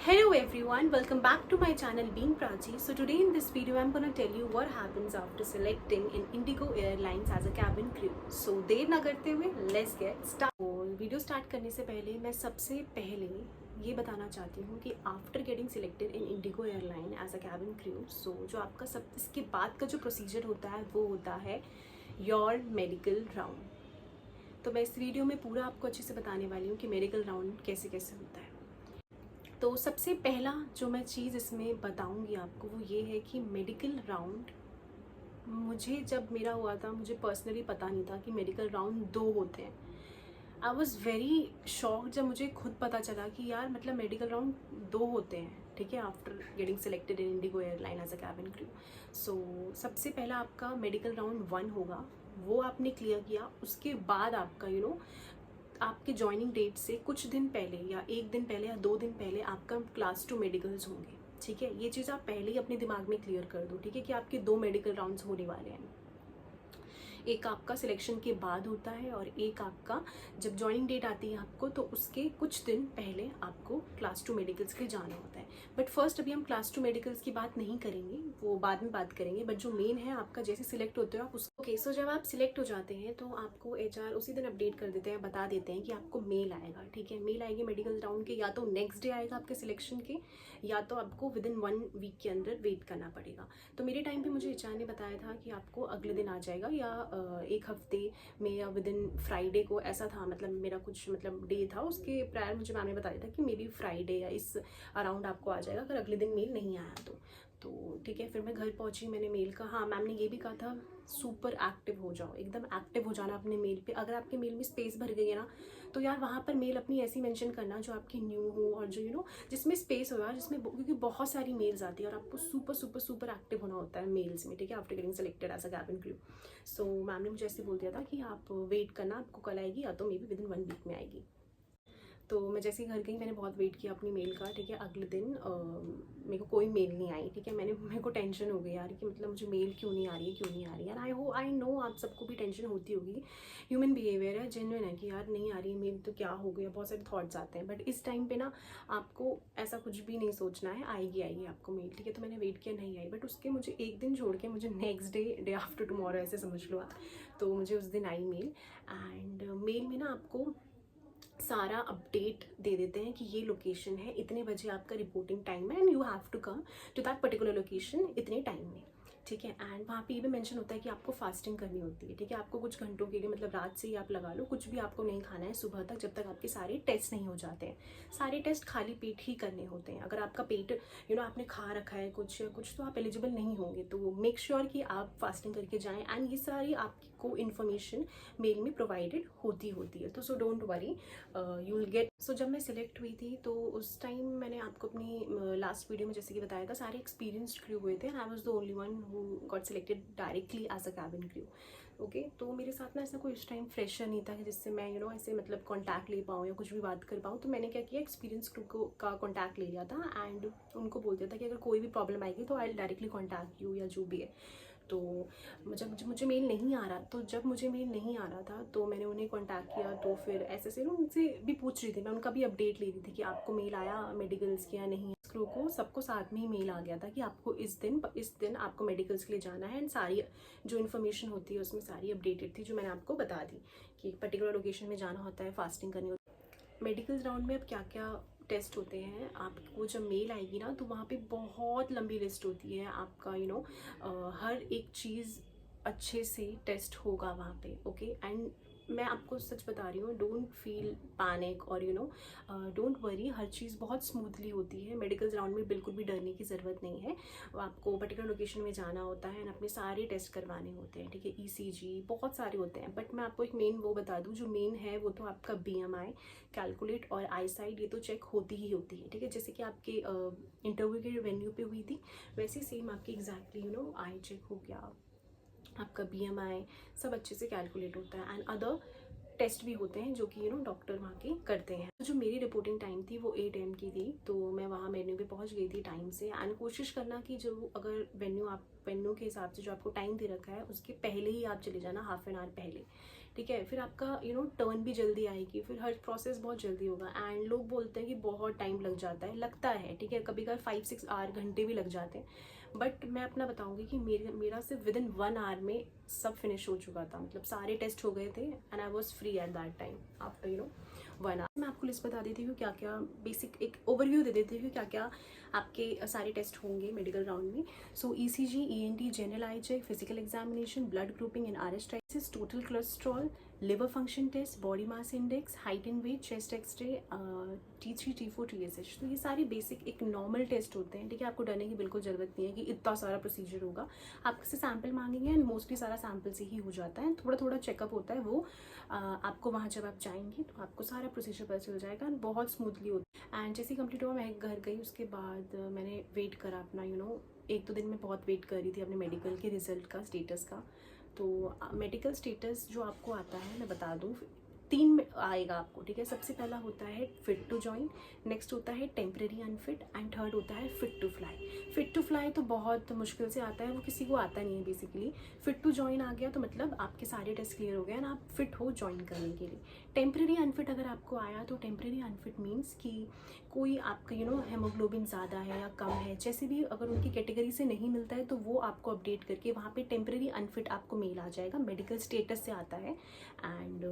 Hello everyone, welcome back to my channel Being Prachi. So today in this video I'm gonna tell you what happens after selecting in Indigo Airlines as a cabin crew. So देर ना करते हुए let's get started. Video start करने से पहले मैं सबसे पहले ये बताना चाहती हूँ कि after getting selected in IndiGo airline as a cabin crew, so जो आपका सब इसके बाद का जो प्रोसीजर होता है वो होता है योर मेडिकल राउंड। तो मैं इस वीडियो में पूरा आपको अच्छे से बताने वाली हूँ कि मेडिकल राउंड कैसे कैसे होता है। तो सबसे पहला जो मैं चीज़ इसमें बताऊंगी आपको वो ये है कि मेडिकल राउंड, मुझे जब मेरा हुआ था मुझे पर्सनली पता नहीं था कि मेडिकल राउंड 2 होते हैं। आई वॉज़ वेरी शॉक जब मुझे खुद पता चला कि यार मतलब मेडिकल राउंड 2 होते हैं, ठीक है, after getting selected in IndiGo airline as a cabin crew. So सबसे पहला आपका मेडिकल राउंड 1 होगा, वो आपने क्लियर किया। उसके बाद आपका आपके ज्वाइनिंग डेट से कुछ दिन पहले या 1 दिन पहले या 2 दिन पहले आपका क्लास 2 मेडिकल्स होंगे, ठीक है। ये चीज़ आप पहले ही अपने दिमाग में क्लियर कर दो, ठीक है, कि आपके 2 मेडिकल राउंड्स होने वाले हैं। एक आपका सिलेक्शन के बाद होता है और एक आपका जब ज्वाइनिंग डेट आती है आपको, तो उसके कुछ दिन पहले आपको क्लास 2 मेडिकल्स के लिए जाना होता है। बट फर्स्ट अभी हम क्लास 2 मेडिकल्स की बात नहीं करेंगे, वो बाद में बात करेंगे। बट जो मेन है आपका जैसे सिलेक्ट होते हो आप उसको सो जब आप सिलेक्ट हो जाते हैं तो आपको एचआर उसी दिन अपडेट कर देते हैं, बता देते हैं कि आपको मेल आएगा, ठीक है। मेल आएगी मेडिकल राउंड के, या तो नेक्स्ट डे आएगा आपके सिलेक्शन के, या तो आपको विद इन 1 वीक के अंदर वेट करना पड़ेगा। तो मेरे टाइम पे मुझे एचआर ने बताया था कि आपको अगले दिन आ जाएगा या एक हफ्ते में या विद इन फ्राइडे को, ऐसा था। मतलब मेरा कुछ डे था, उसके प्रायर मुझे मैम ने बताया था कि मे बी फ्राइडे या इस अराउंड आपको आ जाएगा अगर अगले दिन मेल नहीं आया तो ठीक है। फिर मैं घर पहुंची, मैंने मेल का, हाँ मैम ने ये भी कहा था सुपर एक्टिव हो जाओ, एकदम एक्टिव हो जाना अपने मेल पे। अगर आपके मेल में स्पेस भर गई है ना, तो यार वहाँ पर मेल अपनी ऐसी मेंशन करना जो आपकी न्यू हो और जो जिसमें स्पेस हो यार, जिसमें, क्योंकि बहुत सारी मेल्स आती है और आपको सुपर सुपर सुपर एक्टिव होना होता है मेल्स में, ठीक है, after getting selected as a cabin crew. So ma'am ने मुझे ऐसे बोल दिया था कि आप वेट करना, आपको कल आएगी या तो maybe within 1 week में आएगी। तो मैं जैसे ही घर गई मैंने बहुत वेट किया अपनी मेल का, ठीक है। अगले दिन मेरे को कोई मेल नहीं आई, ठीक है। मेरे को टेंशन हो गई यार कि मतलब मुझे मेल क्यों नहीं आ रही है, क्यों नहीं आ रही है। आई नो आप सबको भी टेंशन होती होगी, ह्यूमन बिहेवियर है, जेन्युइन है कि यार नहीं आ रही है मेल तो क्या हो गया, बहुत सारे थॉट्स आते हैं। बट इस टाइम पे ना आपको ऐसा कुछ भी नहीं सोचना है, आएगी आपको मेल, ठीक है। तो मैंने वेट किया, नहीं आई। बट उसके मुझे 1 दिन छोड़ के मुझे नेक्स्ट डे आफ्टर टुमारो ऐसे समझ लो आप, तो मुझे उस दिन आई मेल। एंड मेल में ना आपको सारा अपडेट दे देते हैं कि ये लोकेशन है, इतने बजे आपका रिपोर्टिंग टाइम है and you have to come to that particular location इतने टाइम में, ठीक है। एंड वहाँ पे ये भी मेंशन होता है कि आपको फास्टिंग करनी होती है, ठीक है। आपको कुछ घंटों के लिए, मतलब रात से ही आप लगा लो, कुछ भी आपको नहीं खाना है सुबह तक, जब तक आपके सारे टेस्ट नहीं हो जाते हैं। सारे टेस्ट खाली पेट ही करने होते हैं। अगर आपका पेट आपने खा रखा है कुछ या कुछ, तो आप एलिजिबल नहीं होंगे। तो मेक श्योर कि आप फास्टिंग करके जाएं एंड ये सारी आपको इन्फॉर्मेशन मेल में प्रोवाइडेड होती है। तो so don't worry, you will get. So जब मैं सिलेक्ट हुई थी तो उस टाइम मैंने आपको अपनी लास्ट वीडियो में जैसे कि बताया था, सारे एक्सपीरियंस्ड क्रू हुए थे and I was the only one who got selected directly as a cabin crew, okay. तो मेरे साथ ना ऐसा कोई उस टाइम फ्रेशर नहीं था कि जिससे मैं ऐसे मतलब कॉन्टैक्ट ले पाऊँ या कुछ भी बात कर पाऊँ। तो मैंने क्या किया, एक्सपीरियंस क्रू का कॉन्टैक्ट ले लिया था एंड उनको बोल दिया था कि अगर कोई भी प्रॉब्लम आएगी तो आई डायरेक्टली कॉन्टैक्ट यू या जो भी है। तो जब मुझे मेल नहीं आ रहा, तो मैंने उन्हें कांटेक्ट किया। तो फिर ऐसे ना उनसे भी पूछ रही थी, मैं उनका भी अपडेट ले रही थी कि आपको मेल आया मेडिकल्स की या नहीं। क्रू को सबको साथ में ही मेल आ गया था कि आपको इस दिन आपको मेडिकल्स के लिए जाना है एंड सारी जो इन्फॉर्मेशन होती है उसमें सारी अपडेटेड थी, जो मैंने आपको बता दी कि पर्टिकुलर लोकेशन में जाना होता है, फास्टिंग करनी होती है। मेडिकल राउंड में अब क्या क्या टेस्ट होते हैं, आपको जब मेल आएगी ना तो वहाँ पे बहुत लंबी लिस्ट होती है आपका, हर एक चीज़ अच्छे से टेस्ट होगा वहाँ पे, ओके। एंड मैं आपको सच बता रही हूँ, डोंट फील पैनिक और डोंट वरी, हर चीज़ बहुत स्मूथली होती है। मेडिकल राउंड में बिल्कुल भी डरने की ज़रूरत नहीं है। आपको पर्टिकुलर लोकेशन में जाना होता है एंड अपने सारे टेस्ट करवाने होते हैं, ठीक है। ईसीजी बहुत सारे होते हैं, बट मैं आपको एक मेन वो बता दूँ, जो मेन है वो तो आपका बीएमआई, कैलकुलेट और आई साइड, ये तो चेक होती ही होती है, ठीक है। जैसे कि आपके इंटरव्यू के वेन्यू पे हुई थी, वैसे सेम आपकी एग्जैक्टली आई चेक हो गया, आपका बीएमआई सब अच्छे से कैलकुलेट होता है। एंड अदर टेस्ट भी होते हैं जो कि डॉक्टर वहाँ के करते हैं। तो जो मेरी रिपोर्टिंग टाइम थी वो 8 AM की थी, तो मैं वहाँ वेन्यू पे पहुँच गई थी टाइम से। एंड कोशिश करना कि जो अगर वेन्यू के हिसाब से जो आपको टाइम दे रखा है उसके पहले ही आप चले जाना, हाफ एन आवर पहले, ठीक है। फिर आपका टर्न भी जल्दी आएगी, फिर हर प्रोसेस बहुत जल्दी होगा। एंड लोग बोलते हैं कि बहुत टाइम लग जाता है, लगता है, ठीक है, कभी कभी 5-6 आवर घंटे भी लग जाते हैं। बट मैं अपना बताऊंगी कि मेरा सिर्फ विद इन 1 आवर में सब फिनिश हो चुका था, मतलब सारे टेस्ट हो गए थे and I was free at that time after 1 hour. मैं आपको लिस्ट बता देती हूँ क्या क्या, बेसिक एक ओवरव्यू दे देती हूँ क्या क्या आपके सारे टेस्ट होंगे मेडिकल राउंड में। So ECG, ENT, general eye check, physical examination, blood grouping and RS test, total cholesterol, liver function test, body mass index, height and weight, chest x-ray, T3, T4, TSH। तो ये सारे basic एक normal test होते हैं, ठीक है। आपको डरने की बिल्कुल ज़रूरत नहीं है कि इतना सारा प्रोसीजर होगा। आपसे सैंपल मांगेंगे एंड मोस्टली सारा सैंपल से ही हो जाता है। थोड़ा थोड़ा चेकअप होता है, वो आपको वहाँ जब आप जाएंगे तो आपको सारा प्रोसीजर पता चल जाएगा एंड बहुत स्मूथली होता है। एंड जैसे ही कंप्लीट हुआ मैं घर गई, उसके बाद मैंने वेट करा अपना 1-2 दिन में बहुत वेट कर रही थी अपने मेडिकल के रिजल्ट का, स्टेटस का। तो मेडिकल स्टेटस जो आपको आता है मैं बता दूँ, 3 में आएगा आपको, ठीक है। सबसे पहला होता है फिट टू जॉइन, नेक्स्ट होता है टेम्परेरी अनफिट एंड थर्ड होता है fit to fly. Fit to fly तो बहुत मुश्किल से आता है, वो किसी को आता नहीं है बेसिकली। फिट टू जॉइन आ गया तो मतलब आपके सारे टेस्ट क्लियर हो गए एंड आप फिट हो जॉइन करने के लिए। टेम्परेरी अनफिट अगर आपको आया तो टेम्परेरी अनफिट मीन्स कि कोई आपका हेमोग्लोबिन ज़्यादा है या कम है, जैसे भी अगर उनकी कैटेगरी से नहीं मिलता है तो वो आपको अपडेट करके वहाँ पे टेम्परेरी अनफिट आपको मेल आ जाएगा, मेडिकल स्टेटस से आता है। एंड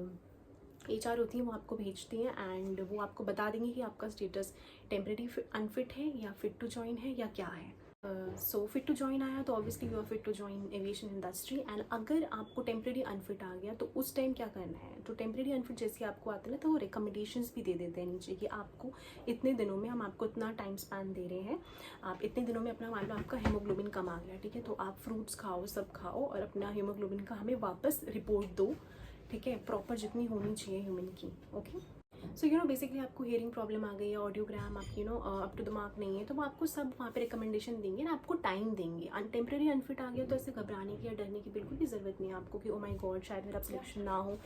HR होती है वो आपको भेजती हैं एंड वो आपको बता देंगे कि आपका स्टेटस टेम्परेरी अनफिट है या फिट टू जॉइन है या क्या है। सो फिट टू जॉइन आया तो obviously you are fit to join aviation industry. And अगर आपको टेम्परेरी अनफिट आ गया तो उस टाइम क्या करना है, तो टेम्परेरी अनफिट जैसे आपको आता है ना तो वो रिकमेंडेशंस भी दे देते हैं नीचे कि आपको इतने दिनों में हम आपको इतना टाइम स्पैन दे रहे हैं, आप इतने दिनों में अपना, मान लो आपका हीमोग्लोबिन कम आ गया, ठीक है, तो आप फ्रूट्स खाओ, सब खाओ और अपना हीमोग्लोबिन का हमें वापस रिपोर्ट दो, ठीक है, प्रॉपर जितनी होनी चाहिए ह्यूमन की। ओके, सो बेसिकली आपको हियरिंग प्रॉब्लम आ गई है, ऑडियोग्राम आपकी अप टू द मार्क नहीं है, तो वो आपको सब वहाँ पे रिकमेंडेशन देंगे ना, आपको टाइम देंगे। टेम्परेरी अनफिट आ गया तो ऐसे घबराने की या डरने की बिल्कुल भी ज़रूरत नहीं है आपको कि ओ माय गॉड शायद मेरा सिलेक्शन ना हो।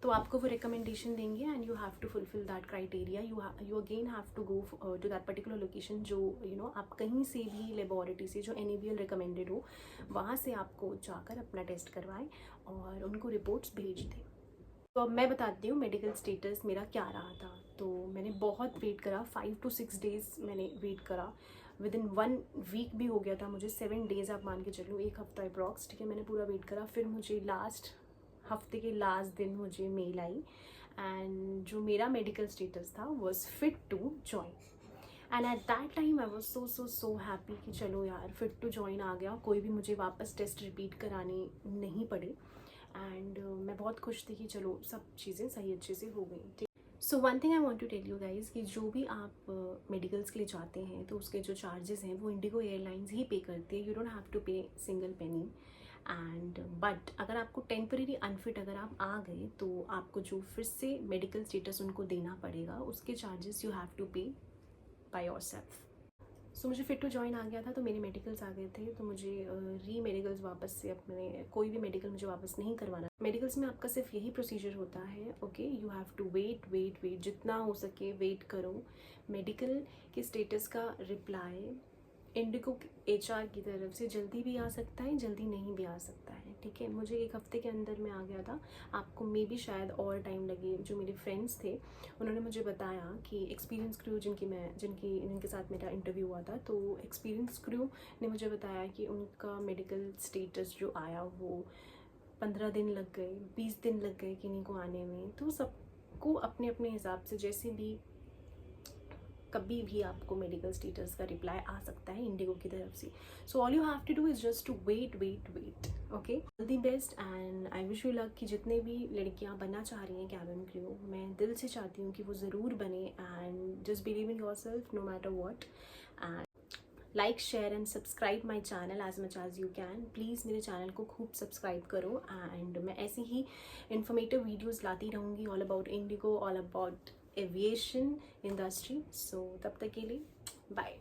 तो आपको वो रिकमेंडेशन देंगे and you have to fulfill that criteria, you again have to go to that particular location जो आप कहीं से भी लेबोरेटरी से जो NABL रिकमेंडेड हो वहाँ से आपको जाकर अपना टेस्ट करवाएं और उनको रिपोर्ट्स भेज दें। तो अब मैं बताती हूँ मेडिकल स्टेटस मेरा क्या रहा था। तो मैंने बहुत वेट करा, 5 to 6 डेज़ मैंने वेट करा, विद इन 1 वीक भी हो गया था मुझे, 7 डेज़ आप मान के चलो, 1 हफ्ता अप्रॉक्स, ठीक है, मैंने पूरा वेट करा। फिर मुझे लास्ट हफ्ते के लास्ट दिन मुझे मेल आई एंड जो मेरा मेडिकल स्टेटस था was fit to join. And at that time I was so happy कि चलो यार फिट टू जॉइन आ गया, कोई भी मुझे वापस टेस्ट रिपीट कराने नहीं पड़े। एंड मैं बहुत खुश थी कि चलो सब चीज़ें सही अच्छे से हो गई, ठीक। So one thing I want to tell you guys कि जो भी आप मेडिकल्स के लिए जाते हैं तो उसके जो चार्जेस हैं वो इंडिगो एयरलाइंस ही पे करती है, यू डोंट हैव टू पे सिंगल पेनी। एंड बट अगर आपको टेम्परेरी अनफिट अगर आप आ गए तो आपको जो फिर से मेडिकल स्टेटस उनको देना पड़ेगा, उसके चार्जेस यू हैव टू पे बाय योर सेल्फ। सो मुझे फिट टू जॉइन आ गया था तो मेरे मेडिकल्स आ गए थे, तो मुझे री मेडिकल्स वापस से अपने कोई भी मेडिकल मुझे वापस नहीं करवाना। मेडिकल्स में आपका सिर्फ यही प्रोसीजर होता है, okay, you have to wait जितना हो सके वेट करो। मेडिकल के स्टेटस का रिप्लाई इंडिगो HR की तरफ से जल्दी भी आ सकता है, जल्दी नहीं भी आ सकता है, ठीक है। मुझे 1 हफ्ते के अंदर में आ गया था, आपको मे बी शायद और टाइम लगे। जो मेरे फ्रेंड्स थे उन्होंने मुझे बताया कि एक्सपीरियंस क्रू जिनके साथ मेरा इंटरव्यू हुआ था, तो एक्सपीरियंस क्रू ने मुझे बताया कि उनका मेडिकल स्टेटस जो आया वो 15 दिन लग गए, 20 दिन लग गए किन्हीं को आने में। तो सबको अपने अपने हिसाब से जैसे भी कभी भी आपको मेडिकल स्टेटस का रिप्लाई आ सकता है इंडिगो की तरफ से। So all you have to do is just to wait okay. All the best and I wish you luck कि जितने भी लड़कियां बनना चाह रही हैं कैबिन क्रू, मैं दिल से चाहती हूँ कि वो ज़रूर बने and just believe in yourself no matter what. And like share and subscribe my channel as much as you can, please मेरे चैनल को खूब सब्सक्राइब करो एंड मैं ऐसी ही इन्फॉर्मेटिव वीडियोज़ लाती रहूँगी all about IndiGo, all about aviation industry. So तब तक के लिए बाय।